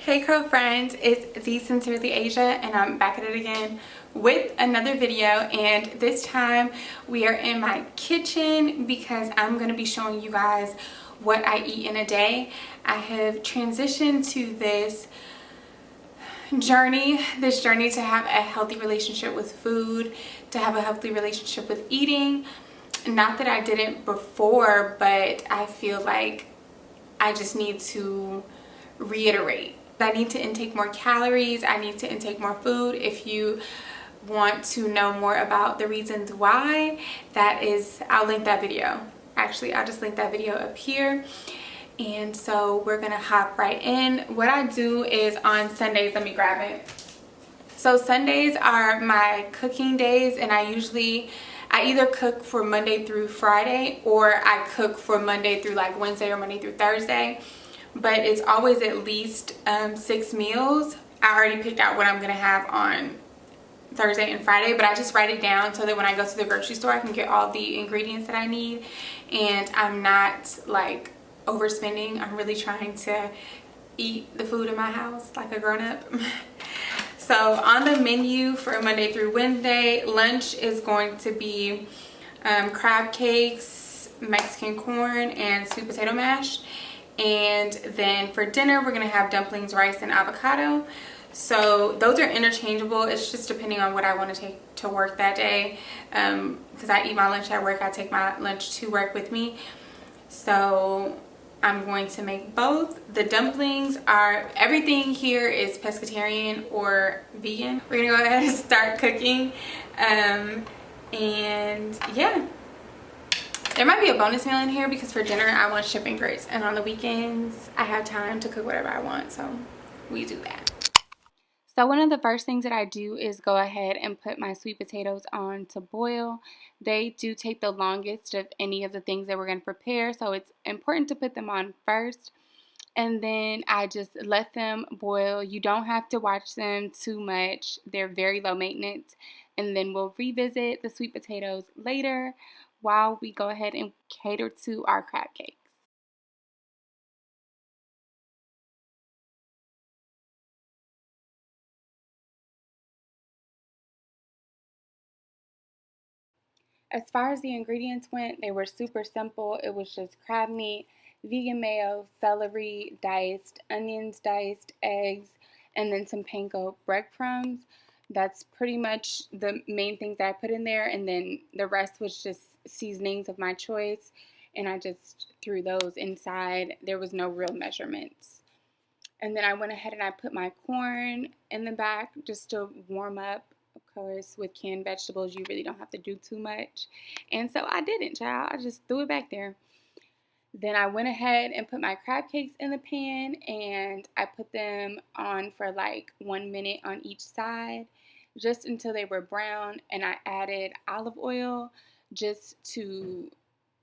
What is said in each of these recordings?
Hey curl friends, it's the Sincerely Asia and I'm back at it again with another video, and this time we are in my kitchen because I'm going to be showing you guys what I eat in a day. I have transitioned to this journey to have a healthy relationship with food, to have a healthy relationship with eating. Not that I didn't before, but I feel like I just need to reiterate. I need to intake more calories. I need to intake more food. If you want to know more about the reasons why, I'll link that video. Actually, I'll just link that video up here. And so we're gonna hop right in. What I do is on Sundays, let me grab it. So Sundays are my cooking days, and I either cook for Monday through Friday, or I cook for Monday through like Wednesday or Monday through Thursday. But it's always at least 6 meals. I already picked out what I'm gonna have on Thursday and Friday, but I just write it down so that when I go to the grocery store I can get all the ingredients that I need, and I'm not like overspending. I'm really trying to eat the food in my house like a grown-up. So on the menu for Monday through Wednesday, lunch is going to be crab cakes, Mexican corn, and sweet potato mash. And then for dinner, we're gonna have dumplings, rice, and avocado. So those are interchangeable. It's just depending on what I want to take to work that day. Because I eat my lunch at work, I take my lunch to work with me. So I'm going to make both. The dumplings everything here is pescatarian or vegan. We're gonna go ahead and start cooking. And yeah. There might be a bonus meal in here because for dinner I want shrimp and grits, and on the weekends I have time to cook whatever I want, so we do that. So one of the first things that I do is go ahead and put my sweet potatoes on to boil. They do take the longest of any of the things that we're going to prepare, so it's important to put them on first. And then I just let them boil. You don't have to watch them too much. They're very low maintenance. And then we'll revisit the sweet potatoes later while we go ahead and cater to our crab cakes. As far as the ingredients went, they were super simple. It was just crab meat, vegan mayo, celery diced, onions diced, eggs, and then some panko breadcrumbs. That's pretty much the main things that I put in there, and then the rest was just seasonings of my choice, and I just threw those inside. There was no real measurements. And then I went ahead and I put my corn in the back just to warm up. Of course, with canned vegetables, you really don't have to do too much. And so I didn't, child. I just threw it back there. Then I went ahead and put my crab cakes in the pan, and I put them on for like 1 minute on each side, just until they were brown. And I added olive oil just to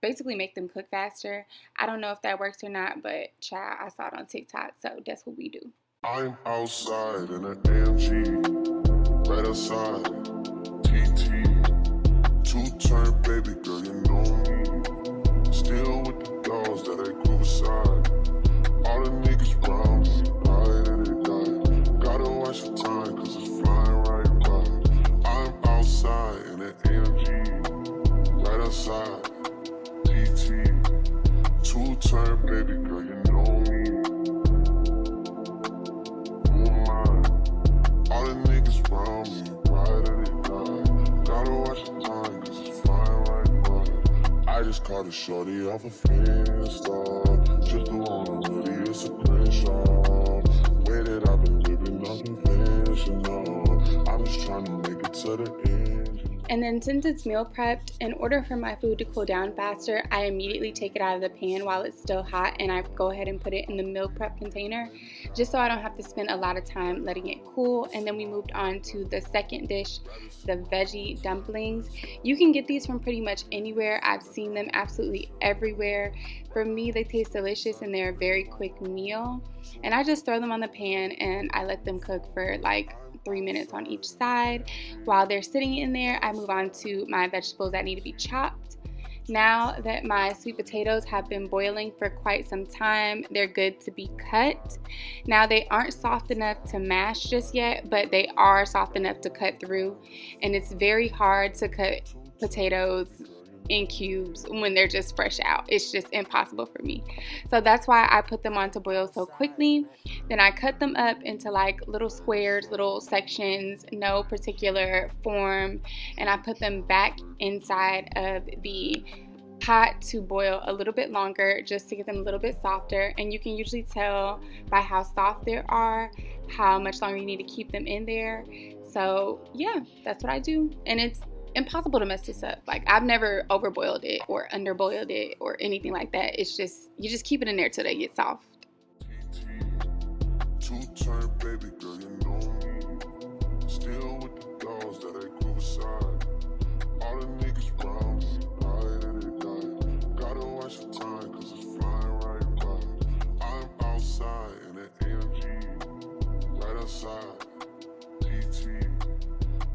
basically make them cook faster. I don't know if that works or not, but child, I saw it on TikTok, so that's what we do. I'm outside in an AMG, right outside, TT, two-turn baby girl, you know me, still with the dogs that I grew beside, all the niggas round me, right at it die, gotta watch the time cause it's flying right by, I'm outside in an AMG, right outside, TT, two-turn baby girl, you know me. I just caught a shorty off a Finsta, just the one I'm really, it's a screenshot. Way that I've been living unconventional, I'm just trying to make it to the end. And then since it's meal prepped, in order for my food to cool down faster, I immediately take it out of the pan while it's still hot, and I go ahead and put it in the meal prep container just so I don't have to spend a lot of time letting it cool. And then we moved on to the second dish, the veggie dumplings. You can get these from pretty much anywhere. I've seen them absolutely everywhere. For me, they taste delicious and they're a very quick meal. And I just throw them on the pan and I let them cook for like 3 minutes on each side. While they're sitting in there, I move on to my vegetables that need to be chopped. Now that my sweet potatoes have been boiling for quite some time, they're good to be cut. Now they aren't soft enough to mash just yet, but they are soft enough to cut through. And it's very hard to cut potatoes in cubes when they're just fresh out. It's just impossible for me. So that's why I put them on to boil so quickly. Then I cut them up into like little squares, little sections, no particular form, and I put them back inside of the pot to boil a little bit longer just to get them a little bit softer. And you can usually tell by how soft they are how much longer you need to keep them in there. So yeah, that's what I do, and it's impossible to mess this up. Like, I've never overboiled it or underboiled it or anything like that. It's just, you just keep it in there till they get soft. Two-turn baby girl, you know me. Still with the dogs that I grew beside. All the niggas round me, right at it die. Gotta watch the time, cause it's flying right by. I'm outside in an AMG, right outside. PT,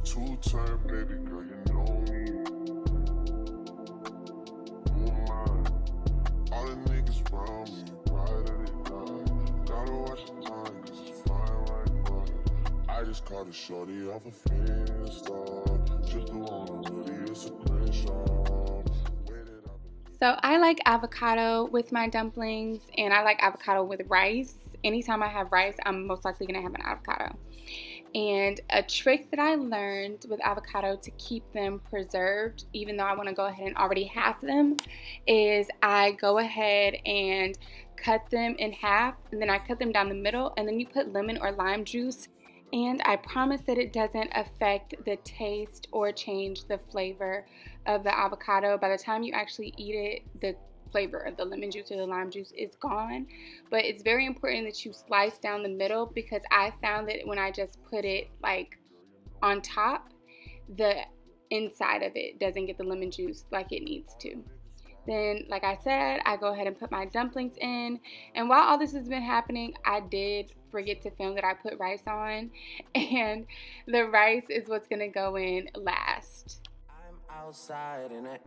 two-turn baby girl, you know me. Who am I? All the niggas round me, right at it die. Gotta watch the time, cause it's flying right by. I just caught a shorty off a Insta. Just the one really is a screenshot. So I like avocado with my dumplings, and I like avocado with rice. Anytime I have rice, I'm most likely gonna have an avocado. And a trick that I learned with avocado to keep them preserved, even though I want to go ahead and already half them, is I go ahead and cut them in half, and then I cut them down the middle, and then you put lemon or lime juice. And I promise that it doesn't affect the taste or change the flavor of the avocado. By the time you actually eat it, the flavor of the lemon juice or the lime juice is gone. But it's very important that you slice down the middle, because I found that when I just put it like on top, the inside of it doesn't get the lemon juice like it needs to. Then, like I said, I go ahead and put my dumplings in. And while all this has been happening, I did forget to film that I put rice on. And the rice is what's going to go in last. I'm outside in it.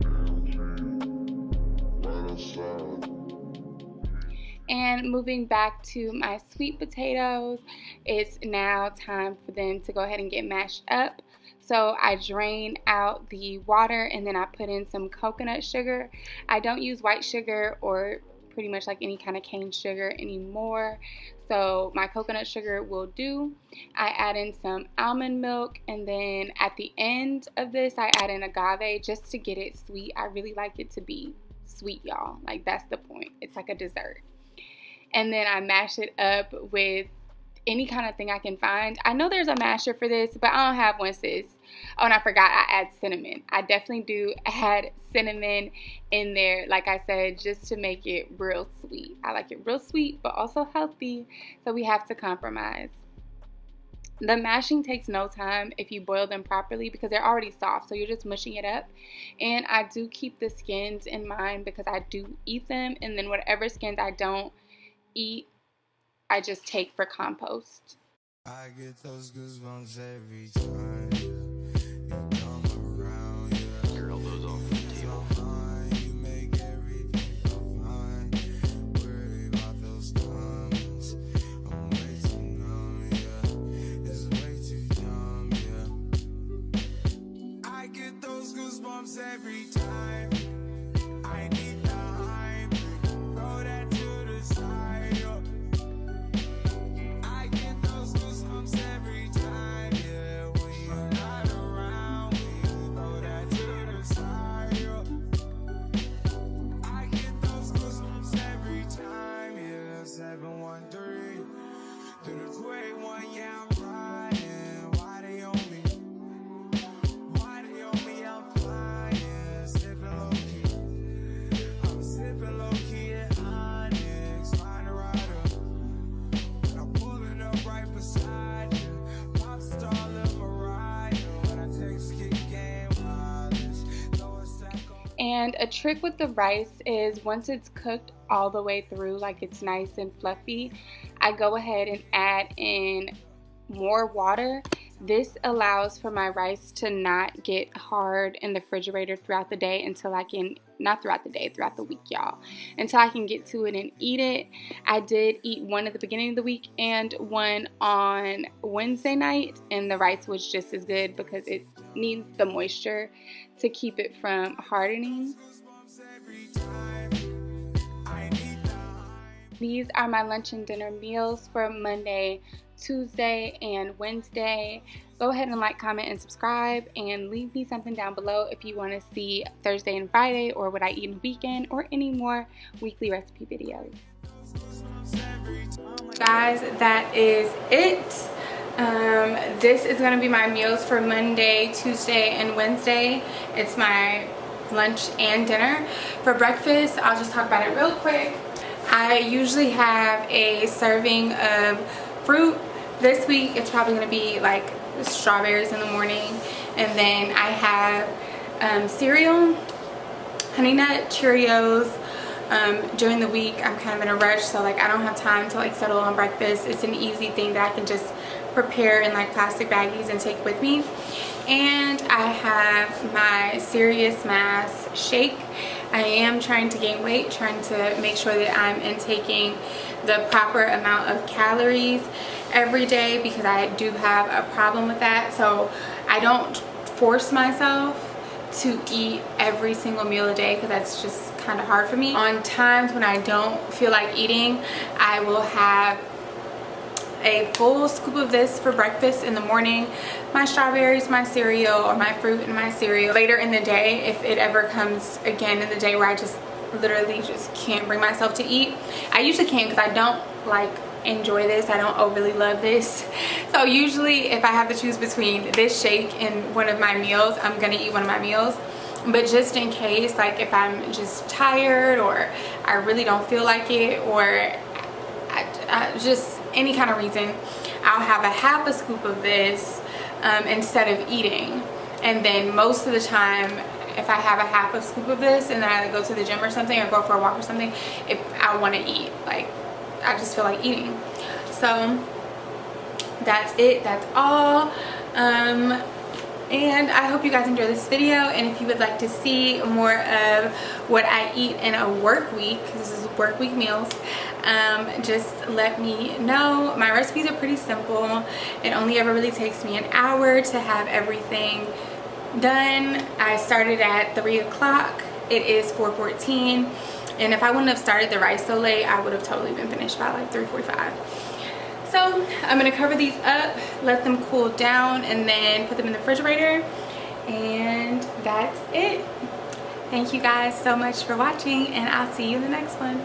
And moving back to my sweet potatoes, it's now time for them to go ahead and get mashed up. So I drain out the water, and then I put in some coconut sugar. I don't use white sugar or pretty much like any kind of cane sugar anymore. So my coconut sugar will do. I add in some almond milk, and then at the end of this, I add in agave just to get it sweet. I really like it to be sweet, y'all. Like, that's the point. It's like a dessert. And then I mash it up with any kind of thing I can find. I know there's a masher for this, but I don't have one, sis. Oh, and I forgot, I add cinnamon. I definitely do add cinnamon in there, like I said, just to make it real sweet. I like it real sweet, but also healthy, so we have to compromise. The mashing takes no time if you boil them properly, because they're already soft, so you're just mushing it up. And I do keep the skins in mind because I do eat them, and then whatever skins I don't eat, I just take for compost. I get those goosebumps every time you come around. Yeah. Your elbows off the table. You make everything feel fine. Worry about those times. I'm way too numb, yeah. It's way too dumb, yeah. I get those goosebumps every time. I need the hype. Throw that to the side, yo. And a trick with the rice is once it's cooked all the way through, like it's nice and fluffy, I go ahead and add in more water This allows for my rice to not get hard in the refrigerator throughout the day until I can, not throughout the day, throughout the week, y'all, until I can get to it and eat it. I did eat one at the beginning of the week and one on Wednesday night, and the rice was just as good because it needs the moisture to keep it from hardening. These are my lunch and dinner meals for Monday, Tuesday, and Wednesday. Go ahead and like, comment, and subscribe, and leave me something down below if you want to see Thursday and Friday, or what I eat in the weekend, or any more weekly recipe videos. Guys, that is it. This is going to be my meals for Monday, Tuesday, and Wednesday. It's my lunch and dinner. For breakfast, I'll just talk about it real quick. I usually have a serving of fruit. This week it's probably going to be like strawberries in the morning, and then I have cereal, Honey Nut Cheerios. During the week I'm kind of in a rush, so like I don't have time to like settle on breakfast. It's an easy thing that I can just prepare in like plastic baggies and take with me. And I have my Serious Mass shake. I am trying to gain weight, trying to make sure that I'm intaking the proper amount of calories every day, because I do have a problem with that. So I don't force myself to eat every single meal a day, because that's just kind of hard for me. On times when I don't feel like eating, I will have a full scoop of this for breakfast in the morning, my strawberries, my cereal, or my fruit and my cereal. Later in the day, if it ever comes again in the day where I just literally just can't bring myself to eat, I usually can't because I don't like enjoy this. I don't overly love this. So usually if I have to choose between this shake and one of my meals, I'm gonna eat one of my meals. But just in case, like if I'm just tired, or I really don't feel like it, or I just any kind of reason, I'll have a half a scoop of this instead of eating. And then most of the time, if I have a half a scoop of this and then I go to the gym or something, or go for a walk or something, if I want to eat, like I just feel like eating. So that's it, that's all. And I hope you guys enjoyed this video, and if you would like to see more of what I eat in a work week, this is work week meals, just let me know. My recipes are pretty simple. It only ever really takes me an hour to have everything done. I started at 3 o'clock. It is 4:14, and if I wouldn't have started the rice so late, I would have totally been finished by like 3:45. So I'm gonna cover these up, let them cool down, and then put them in the refrigerator, and that's it. Thank you guys so much for watching, and I'll see you in the next one.